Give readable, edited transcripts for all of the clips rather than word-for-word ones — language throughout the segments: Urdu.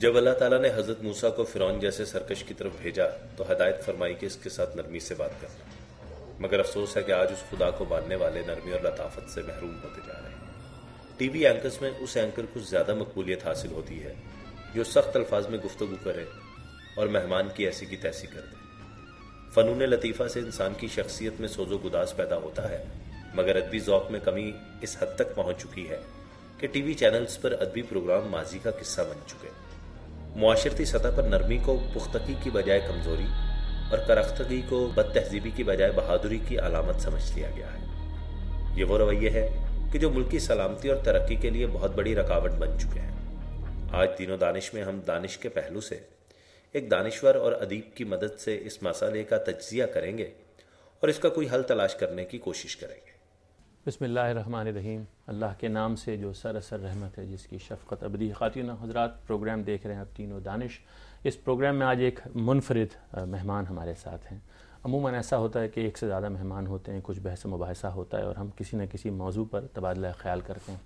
جب اللہ تعالیٰ نے حضرت موسیٰ کو فرعون جیسے سرکش کی طرف بھیجا تو ہدایت فرمائی کہ اس کے ساتھ نرمی سے بات کرنا، مگر افسوس ہے کہ آج اس خدا کو ماننے والے نرمی اور لطافت سے محروم ہوتے جا رہے ہیں۔ ٹی وی اینکرز میں اس اینکر کو زیادہ مقبولیت حاصل ہوتی ہے جو سخت الفاظ میں گفتگو کرے اور مہمان کی ایسی کی تیسی کر دے۔ فنون لطیفہ سے انسان کی شخصیت میں سوز و گداز پیدا ہوتا ہے، مگر ادبی ذوق میں کمی اس حد تک پہنچ چکی ہے کہ ٹی وی چینلز پر ادبی پروگرام ماضی کا قصہ بن چکے۔ معاشرتی سطح پر نرمی کو پختگی کی بجائے کمزوری اور کرختگی کو بد تہذیبی کی بجائے بہادری کی علامت سمجھ لیا گیا ہے۔ یہ وہ رویے ہے کہ جو ملک کی سلامتی اور ترقی کے لیے بہت بڑی رکاوٹ بن چکے ہیں۔ آج دین و دانش میں ہم دانش کے پہلو سے ایک دانشور اور ادیب کی مدد سے اس مسئلے کا تجزیہ کریں گے اور اس کا کوئی حل تلاش کرنے کی کوشش کریں گے۔ بسم اللہ الرحمن الرحیم۔ اللہ کے نام سے جو سراسر رحمت ہے، جس کی شفقت ابدی۔ خواتین و حضرات، پروگرام دیکھ رہے ہیں آپ دین و دانش۔ اس پروگرام میں آج ایک منفرد مہمان ہمارے ساتھ ہیں۔ عموماً ایسا ہوتا ہے کہ ایک سے زیادہ مہمان ہوتے ہیں، کچھ بحث و مباحثہ ہوتا ہے اور ہم کسی نہ کسی موضوع پر تبادلہ خیال کرتے ہیں۔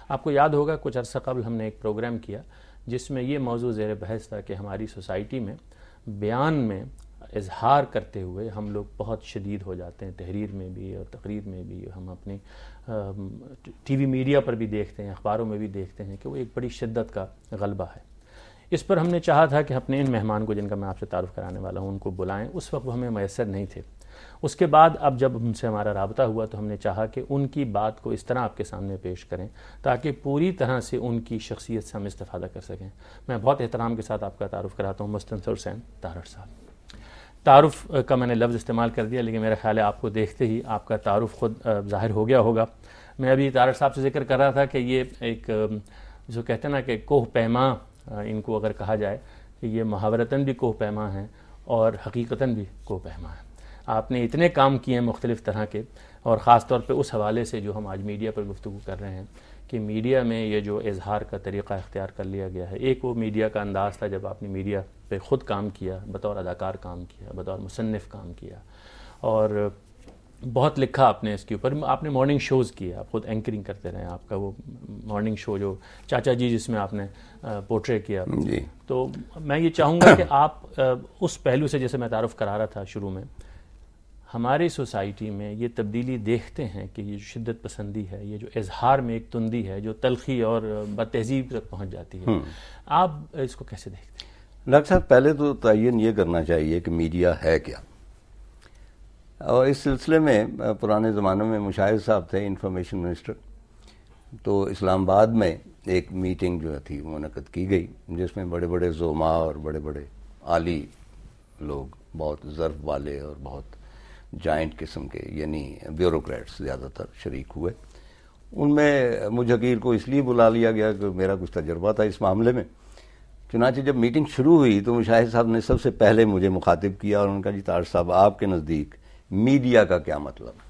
آپ کو یاد ہوگا کچھ عرصہ قبل ہم نے ایک پروگرام کیا جس میں یہ موضوع زیر بحث تھا کہ ہماری سوسائٹی میں بیان میں اظہار کرتے ہوئے ہم لوگ بہت شدید ہو جاتے ہیں، تحریر میں بھی اور تقریر میں بھی۔ ہم اپنی ٹی وی میڈیا پر بھی دیکھتے ہیں، اخباروں میں بھی دیکھتے ہیں کہ وہ ایک بڑی شدت کا غلبہ ہے۔ اس پر ہم نے چاہا تھا کہ اپنے ان مہمان کو، جن کا میں آپ سے تعارف کرانے والا ہوں، ان کو بلائیں۔ اس وقت وہ ہمیں میسر نہیں تھے۔ اس کے بعد اب جب ان سے ہمارا رابطہ ہوا تو ہم نے چاہا کہ ان کی بات کو اس طرح آپ کے سامنے پیش کریں تاکہ پوری طرح سے ان کی شخصیت سے ہم استفادہ کر سکیں۔ میں بہت احترام کے ساتھ آپ کا تعارف کراتا ہوں مستنصر حسین تارڑ صاحب۔ تعارف کا میں نے لفظ استعمال کر دیا، لیکن میرا خیال ہے آپ کو دیکھتے ہی آپ کا تعارف خود ظاہر ہو گیا ہوگا۔ میں ابھی تارڑ صاحب سے ذکر کر رہا تھا کہ یہ ایک جو کہتے ہیں نا کہ کوہ پیما، ان کو اگر کہا جائے کہ یہ محاورتاً بھی کوہ پیما ہیں اور حقیقتاً بھی کوہ پیما ہیں۔ آپ نے اتنے کام کیے ہیں مختلف طرح کے، اور خاص طور پہ اس حوالے سے جو ہم آج میڈیا پر گفتگو کر رہے ہیں کہ میڈیا میں یہ جو اظہار کا طریقہ اختیار کر لیا گیا ہے۔ ایک وہ میڈیا کا انداز تھا جب آپ نے میڈیا پہ خود کام کیا، بطور اداکار کام کیا، بطور مصنف کام کیا، اور بہت لکھا آپ نے اس کے اوپر۔ آپ نے مارننگ شوز کیے، آپ خود اینکرنگ کرتے رہے۔ آپ کا وہ مارننگ شو جو چاچا جی جس میں آپ نے پورٹرے کیا جی، تو میں یہ چاہوں گا کہ آپ اس پہلو سے، جیسے میں تعارف کرا رہا تھا شروع میں، ہماری سوسائٹی میں یہ تبدیلی دیکھتے ہیں کہ یہ جو شدت پسندی ہے، یہ جو اظہار میں ایک تندی ہے جو تلخی اور بد تہذیب تک پہنچ جاتی ہے، آپ اس کو کیسے دیکھتے ہیں؟ ڈاکٹر صاحب، پہلے تو تعین یہ کرنا چاہیے کہ میڈیا ہے کیا، اور اس سلسلے میں پرانے زمانوں میں مشاہد صاحب تھے انفارمیشن منسٹر، تو اسلام آباد میں ایک میٹنگ جو تھی منعقد کی گئی جس میں بڑے بڑے زعماء اور بڑے بڑے عالی لوگ، بہت ظرف والے اور بہت جائنٹ قسم کے، یعنی بیوروکریٹس زیادہ تر شریک ہوئے۔ ان میں مجھ حقیر کو اس لیے بلا لیا گیا کہ میرا کچھ تجربہ تھا اس معاملے میں۔ چنانچہ جب میٹنگ شروع ہوئی تو مشاہد صاحب نے سب سے پہلے مجھے مخاطب کیا اور ان کا جی تارڑ صاحب، آپ کے نزدیک میڈیا کا کیا مطلب ہے؟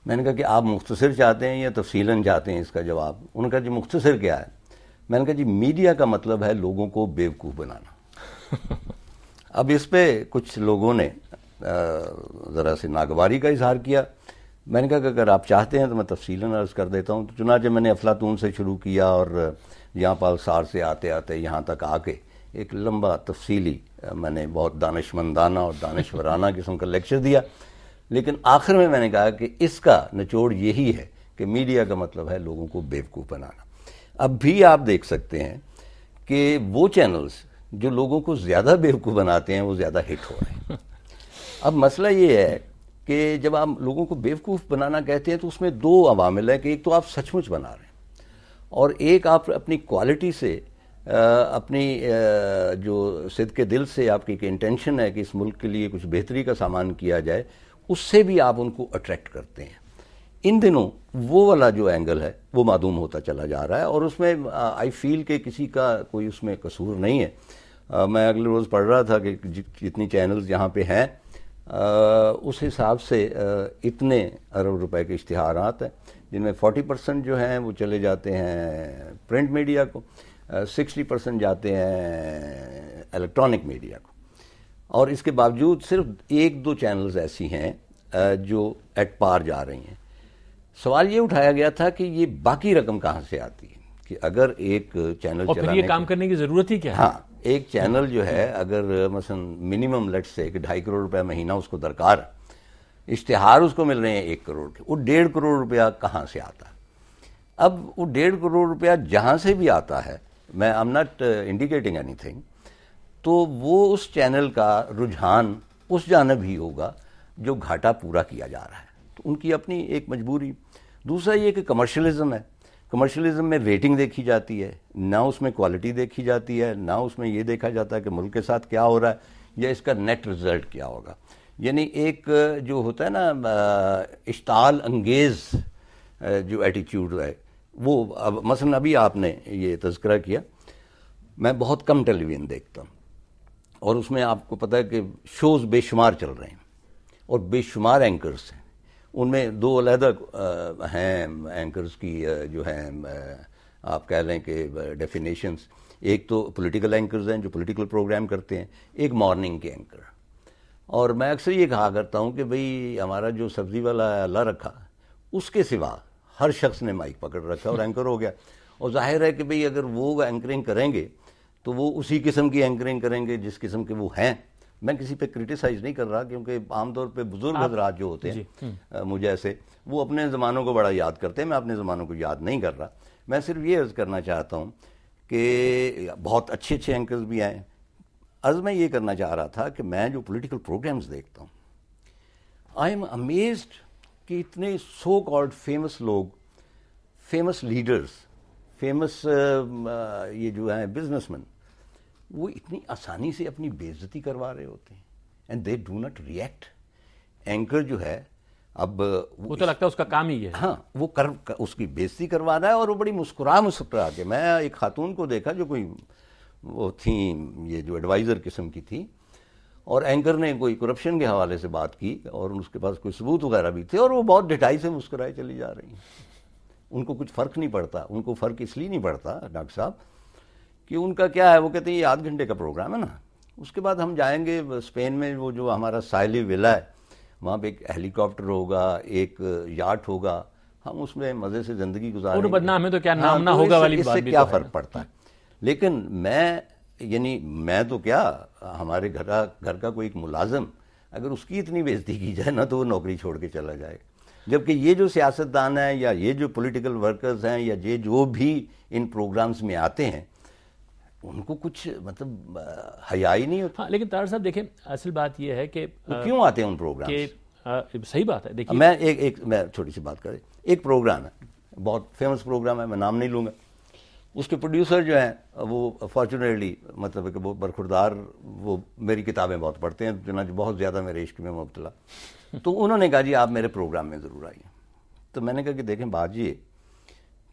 میں نے کہا کہ آپ مختصر چاہتے ہیں یا تفصیلاً چاہتے ہیں اس کا جواب؟ انہوں نے کہا جی مختصر کیا ہے؟ میں نے کہا جی میڈیا کا مطلب ہے لوگوں کو بیوقوف بنانا۔ اب اس پہ کچھ لوگوں نے ذرا سے ناگواری کا اظہار کیا۔ میں نے کہا کہ اگر آپ چاہتے ہیں تو میں تفصیلاً عرض کر دیتا ہوں۔ تو چنانچہ میں نے افلاطون سے شروع کیا اور یہاں پال سار سے آتے آتے یہاں تک آ کے ایک لمبا تفصیلی میں نے بہت دانشمندانہ اور دانشورانہ قسم کا لیکچر دیا، لیکن آخر میں نے کہا کہ اس کا نچوڑ یہی ہے کہ میڈیا کا مطلب ہے لوگوں کو بیوقوف بنانا۔ اب بھی آپ دیکھ سکتے ہیں کہ وہ چینلز جو لوگوں کو زیادہ بیوقوف بناتے ہیں وہ زیادہ ہٹ ہو رہے ہیں۔ اب مسئلہ یہ ہے کہ جب آپ لوگوں کو بیوقوف بنانا کہتے ہیں تو اس میں دو عوامل ہیں کہ ایک تو آپ سچ مچ بنا رہے ہیں، اور ایک آپ اپنی کوالٹی سے، اپنی جو صدق دل سے آپ کی ایک انٹینشن ہے کہ اس ملک کے لیے کچھ بہتری کا سامان کیا جائے، اس سے بھی آپ ان کو اٹریکٹ کرتے ہیں۔ ان دنوں وہ والا جو اینگل ہے وہ معدوم ہوتا چلا جا رہا ہے، اور اس میں آئی فیل کہ کسی کا کوئی اس میں قصور نہیں ہے۔ میں اگلے روز پڑھ رہا تھا کہ جتنی چینلز یہاں پہ ہیں اس حساب سے اتنے ارب روپے کے اشتہارات ہیں، جن میں 40% جو ہیں وہ چلے جاتے ہیں پرنٹ میڈیا کو، 60% جاتے ہیں الیکٹرانک میڈیا کو، اور اس کے باوجود صرف ایک دو چینلز ایسی ہیں جو ایٹ پار جا رہی ہیں۔ سوال یہ اٹھایا گیا تھا کہ یہ باقی رقم کہاں سے آتی ہے، کہ اگر ایک چینل اور پھر یہ کام کرنے کی ضرورت ہی کیا ہے؟ ہاں، ایک چینل جو ہے اگر مثلا منیمم لیٹ سے کہ 2.5 کروڑ روپے مہینہ اس کو درکار ہے، اشتہار اس کو مل رہے ہیں 1 کروڑ کے، وہ 1.5 کروڑ روپیہ کہاں سے آتا ہے؟ اب وہ 1.5 کروڑ روپیہ جہاں سے بھی آتا ہے، میں am not indicating any thing, تو وہ اس چینل کا رجحان اس جانب ہی ہوگا جو گھاٹا پورا کیا جا رہا ہے، تو ان کی اپنی ایک مجبوری۔ دوسرا یہ کہ کمرشلزم ہے، کمرشلزم میں ریٹنگ دیکھی جاتی ہے، نہ اس میں کوالٹی دیکھی جاتی ہے، نہ اس میں یہ دیکھا جاتا ہے کہ ملک کے ساتھ کیا ہو رہا ہے یا اس کا نیٹ رزلٹ کیا ہوگا۔ یعنی ایک جو ہوتا ہے نا اشتعال انگیز جو ایٹیچیوڈ ہے وہ، اب مثلا ابھی آپ نے یہ تذکرہ کیا، میں بہت کم ٹیلی ویژن دیکھتا ہوں، اور اس میں آپ کو پتہ ہے کہ شوز بے شمار چل رہے ہیں اور بے شمار اینکرز ہیں، ان میں 2 علیحدہ ہیں اینکرز کی جو ہیں آپ کہہ لیں کہ ڈیفینیشنز، ایک تو پولیٹیکل اینکرز ہیں جو پولیٹیکل پروگرام کرتے ہیں، ایک مارننگ کے اینکر۔ اور میں اکثر یہ کہا کرتا ہوں کہ بھئی ہمارا جو سبزی والا ہے اللہ رکھا، اس کے سوا ہر شخص نے مائک پکڑ رکھا اور اینکر ہو گیا، اور ظاہر ہے کہ بھئی اگر وہ اینکرنگ کریں گے تو وہ اسی قسم کی اینکرنگ کریں گے جس قسم کے وہ ہیں۔ میں کسی پہ کرٹیسائز نہیں کر رہا، کیونکہ عام طور پہ بزرگ حضرات جو ہوتے ہیں مجھے ایسے، وہ اپنے زمانوں کو بڑا یاد کرتے ہیں، میں اپنے زمانوں کو یاد نہیں کر رہا۔ میں صرف یہ عرض کرنا چاہتا ہوں کہ بہت اچھے اینکرز بھی آئے۔ عرض میں یہ کرنا چاہ رہا تھا کہ میں جو پولیٹیکل پروگرامز دیکھتا ہوں، آئی ایم امیزڈ کہ اتنے سو کالڈ فیمس لوگ، فیمس لیڈرز، فیمس یہ جو ہیں بزنس مین، وہ اتنی آسانی سے اپنی بے عزتی کروا رہے ہوتے ہیں، and they do not react. Anchor جو ہے اب وہ تو لگتا ہے اس کا کام ہی ہے، ہاں وہ اس کی بے عزتی کروا رہا ہے، اور وہ بڑی مسکرا کے، میں ایک خاتون کو دیکھا جو کوئی وہ تھیں یہ جو ایڈوائزر قسم کی تھی، اور اینکر نے کوئی کرپشن کے حوالے سے بات کی اور اس کے پاس کوئی ثبوت وغیرہ بھی تھے، اور وہ بہت ڈٹائی سے مسکرائے چلی جا رہی ہیں۔ ان کو کچھ فرق نہیں پڑتا، ان کو فرق اس لیے نہیں پڑتا ڈاکٹر صاحب کہ ان کا کیا ہے، وہ کہتے ہیں یہ 8 گھنٹے کا پروگرام ہے نا، اس کے بعد ہم جائیں گے اسپین میں، وہ جو ہمارا ساحلی ولا ہے وہاں پہ ایک ہیلی کاپٹر ہوگا، ایک یاٹ ہوگا، ہم اس میں مزے سے زندگی گزاریں گے، بدنام ہے تو کیا نام نہ ہوگا والی بات بھی، اس سے کیا فرق پڑتا ہے۔ لیکن میں تو کیا، ہمارے گھر کا کوئی ایک ملازم اگر اس کی اتنی بے عزتی کی جائے نا تو وہ نوکری چھوڑ کے چلا جائے، جبکہ یہ جو سیاستدان ہیں یا یہ جو پولیٹیکل ورکرز ہیں یا یہ جو بھی ان پروگرامز میں آتے ہیں، ان کو کچھ مطلب حیا ہی نہیں ہوتا۔ ہاں لیکن طاہر صاحب دیکھیں، اصل بات یہ ہے کہ کیوں آتے ہیں ان پروگرام؟ صحیح بات ہے، دیکھیے میں چھوٹی سی بات کریں، ایک پروگرام ہے بہت فیمس پروگرام ہے، میں نام نہیں لوں گا، اس کے پروڈیوسر جو ہیں وہ فارچونیٹلی مطلب کہ وہ برخوردار، وہ میری کتابیں بہت پڑھتے ہیں، چنانچہ بہت زیادہ میرے عشق میں مبتلا، تو انہوں نے کہا جی آپ میرے پروگرام میں ضرور آئیے۔ تو میں نے کہا کہ دیکھیں بات یہ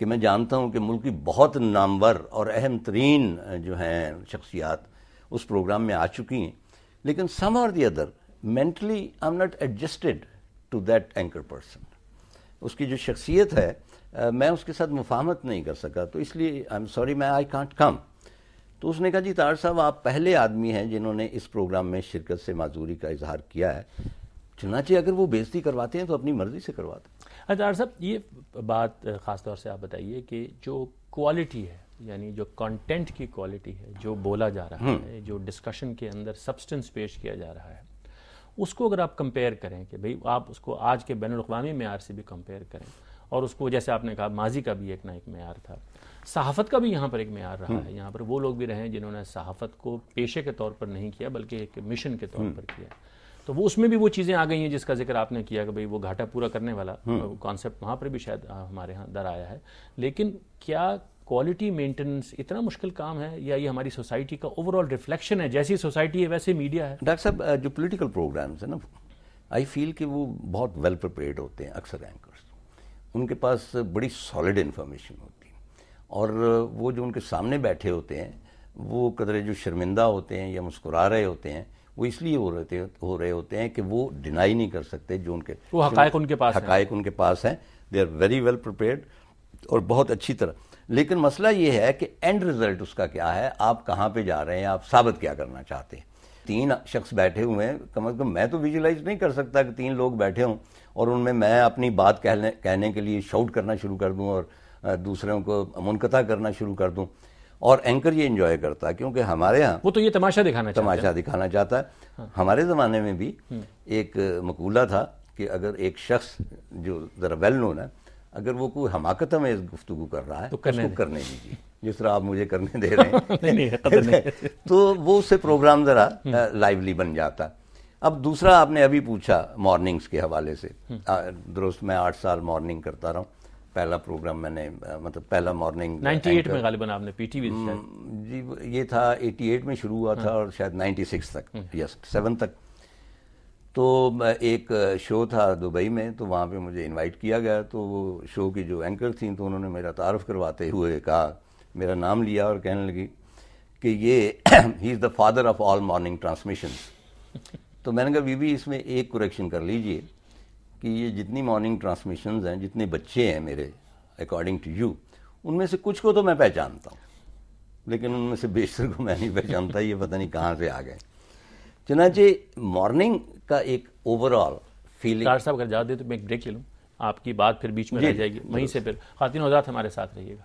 کہ میں جانتا ہوں کہ ملک کی بہت نامور اور اہم ترین جو ہیں شخصیات اس پروگرام میں آ چکی ہیں، لیکن some or the other mentally I am not adjusted to that anchor person, اس کی جو شخصیت ہے میں اس کے ساتھ مفاہمت نہیں کر سکا، تو اس لیے آئی ایم سوری میں آئی کانٹ کم۔ تو اس نے کہا جی طاہر صاحب آپ پہلے آدمی ہیں جنہوں نے اس پروگرام میں شرکت سے معذوری کا اظہار کیا ہے، چنانچہ اگر وہ بے عزتی کرواتے ہیں تو اپنی مرضی سے کرواتے ہیں۔ طاہر صاحب یہ بات خاص طور سے آپ بتائیے کہ جو کوالٹی ہے، یعنی جو کانٹینٹ کی کوالٹی ہے، جو بولا جا رہا ہے، جو ڈسکشن کے اندر سبسٹنس پیش کیا جا رہا ہے، اس کو اگر آپ کمپیئر کریں کہ بھئی آپ اس کو آج کے بین الاقوامی معیار سے بھی کمپیئر کریں، اور اس کو جیسے آپ نے کہا ماضی کا بھی ایک نہ ایک معیار تھا، صحافت کا بھی یہاں پر ایک معیار رہا ہے، یہاں پر وہ لوگ بھی رہے ہیں جنہوں نے صحافت کو پیشے کے طور پر نہیں کیا بلکہ ایک مشن کے طور پر کیا، تو وہ اس میں بھی وہ چیزیں آ گئی ہیں جس کا ذکر آپ نے کیا کہ بھئی وہ گھاٹا پورا کرنے والا کانسیپٹ وہاں پر بھی شاید ہمارے ہاں در آیا ہے، لیکن کیا کوالٹی مینٹیننس اتنا مشکل کام ہے یا یہ ہماری سوسائٹی کا اوور آل ریفلیکشن ہے؟ جیسی سوسائٹی ہے ویسے میڈیا ہے۔ ڈاکٹر صاحب جو پولیٹیکل پروگرامز ہیں نا، آئی فیل کہ وہ بہت ویل پریپیئرڈ ہوتے ہیں، اکثر اینکرز ان کے پاس بڑی سالڈ انفارمیشن ہوتی ہے، اور وہ جو ان کے سامنے بیٹھے ہوتے ہیں وہ قدرے جو شرمندہ ہوتے ہیں یا مسکرا رہے ہوتے ہیں، وہ اس لیے ہو رہے ہوتے ہیں کہ وہ ڈینائی نہیں کر سکتے جو ان کے حقائق ان کے پاس ہیں، they are very well prepared اور بہت اچھی طرح۔ لیکن مسئلہ یہ ہے کہ اینڈ رزلٹ اس کا کیا ہے، آپ کہاں پہ جا رہے ہیں، آپ ثابت کیا کرنا چاہتے ہیں۔ 3 شخص بیٹھے ہوئے ہیں، کم از کم میں تو ویژولائز نہیں کر سکتا کہ 3 لوگ بیٹھے ہوں اور ان میں اپنی بات کہنے کے لیے شاؤٹ کرنا شروع کر دوں اور دوسروں کو منقطع کرنا شروع کر دوں. اور اینکر یہ انجوائے کرتا ہے کیونکہ ہمارے ہاں وہ تو یہ تماشا دکھانا چاہتا ہے. ہمارے زمانے میں بھی ایک مقولہ تھا کہ اگر ایک شخص جو ذرا ویل نون ہے اگر وہ کوئی حماقت میں گفتگو کر رہا ہے تو اس کو کرنے دیجیے جس طرح آپ مجھے کرنے دے رہے ہیں تو وہ اس سے پروگرام ذرا لائیولی بن جاتا. اب دوسرا آپ نے ابھی پوچھا مارننگز کے حوالے سے. درست میں 8 سال مارننگ کرتا رہا ہوں. پہلا پروگرام میں نے مطلب پہلا مارننگ 98 میں غالباً آپ نے پی ٹی وی جی یہ تھا 88 میں شروع ہوا تھا اور شاید 96 تک یس 7 تک. تو ایک شو تھا دبئی میں تو وہاں پہ مجھے انوائٹ کیا گیا. تو وہ شو کی جو اینکر تھیں تو انہوں نے میرا تعارف کرواتے ہوئے کہا میرا نام لیا اور کہنے لگی کہ یہ he is the father of all morning transmissions. تو میں نے کہا بی بی اس میں ایک کریکشن کر لیجئے کہ یہ جتنی مارننگ ٹرانسمیشنز ہیں جتنے بچے ہیں میرے اکارڈنگ ٹو یو ان میں سے کچھ کو تو میں پہچانتا ہوں لیکن ان میں سے بیشتر کو میں نہیں پہچانتا. یہ پتہ نہیں کہاں سے آ گئے. چنانچہ مارننگ کا ایک اوور آل فیلنگ. ڈاکٹر صاحب اگر اجازت دیں تو میں ایک بریک لے لوں, آپ کی بات پھر بیچ میں رہ جائے گی, وہیں سے پھر خواتین و حضرات ہمارے ساتھ رہیے گا.